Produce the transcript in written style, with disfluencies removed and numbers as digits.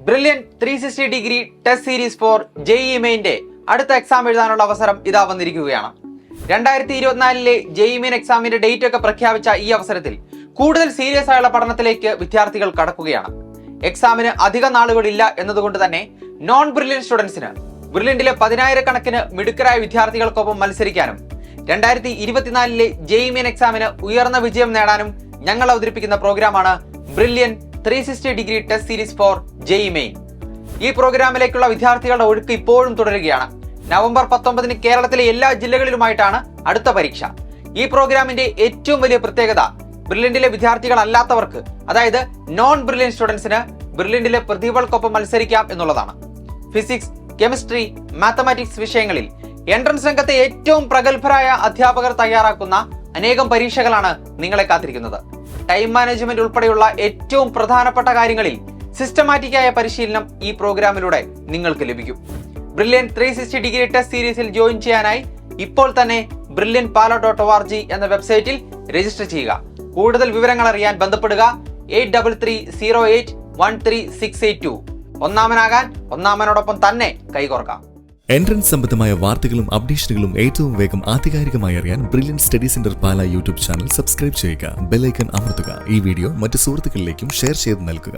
Brilliant 360 degree test series for JEE മെയിൻ്റെ അടുത്ത exam എഴുതാനുള്ള അവസരം ഇതാ വന്നിരിക്കുകയാണ്. 2024 JEE മെയിൻ എക്സാമിന്റെ ഡേറ്റ് ഒക്കെ പ്രഖ്യാപിച്ച ഈ അവസരത്തിൽ കൂടുതൽ സീരിയസ് ആയുള്ള പഠനത്തിലേക്ക് വിദ്യാർത്ഥികൾ കടക്കുകയാണ്. എക്സാമിന് അധിക നാളുകളില്ല എന്നതുകൊണ്ട് തന്നെ നോൺ ബ്രില്യൻ സ്റ്റുഡൻസിന് ബ്രില്യന്റിലെ 10,000-കണക്കിന് മിടുക്കരായ വിദ്യാർത്ഥികൾക്കൊപ്പം മത്സരിക്കാനും 2024 JEE മെയിൻ എക്സാമിന് ഉയർന്ന വിജയം നേടാനും ഞങ്ങൾ അവതരിപ്പിക്കുന്ന പ്രോഗ്രാമാണ് Brilliant 360 degree test series for JEE Main. ഈ പ്രോഗ്രാമിലേക്കുള്ള വിദ്യാർത്ഥികളുടെ ഒഴുക്ക് ഇപ്പോഴും തുടരുകയാണ്. നവംബർ 19 കേരളത്തിലെ എല്ലാ ജില്ലകളിലുമായിട്ടാണ് അടുത്ത പരീക്ഷ. ഈ പ്രോഗ്രാമിന്റെ ഏറ്റവും വലിയ പ്രത്യേകത ബ്രില്യന്റിലെ വിദ്യാർത്ഥികളല്ലാത്തവർക്ക്, അതായത് നോൺ ബ്രില്യൻ സ്റ്റുഡൻസിന് ബ്രില്യന്റിലെ പ്രതിഭകൾക്കൊപ്പം മത്സരിക്കാം എന്നുള്ളതാണ്. ഫിസിക്സ്, കെമിസ്ട്രി, മാത്തമാറ്റിക്സ് വിഷയങ്ങളിൽ എൻട്രൻസ് രംഗത്തെ ഏറ്റവും പ്രഗത്ഭരായ അധ്യാപകർ തയ്യാറാക്കുന്ന അനേകം പരീക്ഷകളാണ് നിങ്ങളെ കാത്തിരിക്കുന്നത്. ടൈം മാനേജ്മെന്റ് ഉൾപ്പെടെയുള്ള ഏറ്റവും പ്രധാനപ്പെട്ട കാര്യങ്ങളിൽ സിസ്റ്റമാറ്റിക്കായ പരിശീലനം ഈ പ്രോഗ്രാമിലൂടെ നിങ്ങൾക്ക് ലഭിക്കും. ബ്രില്യൻ 360 ഡിഗ്രി ടെസ്റ്റ് സീരീസിൽ ജോയിൻ ചെയ്യാനായി ഇപ്പോൾ തന്നെ brilliantpala.org എന്ന വെബ്സൈറ്റിൽ രജിസ്റ്റർ ചെയ്യുക. കൂടുതൽ വിവരങ്ങൾ അറിയാൻ ബന്ധപ്പെടുക 8330813682. ഒന്നാമനാകാൻ ഒന്നാമനോടൊപ്പം തന്നെ കൈകോർക്കാം. എൻട്രൻസ് സംബന്ധമായ വാർത്തകളും അപ്ഡേഷനുകളും ഏറ്റവും വേഗം ആധികാരികമായി അറിയാൻ ബ്രില്യൻ സ്റ്റഡി സെന്റർ പാല യൂട്യൂബ് ചാനൽ സബ്സ്ക്രൈബ് ചെയ്യുക. ബെൽ ഐക്കൺ അമർത്തുക. ഈ വീഡിയോ മറ്റു സുഹൃത്തുക്കളിലേക്കും ഷെയർ ചെയ്ത് നൽകുക.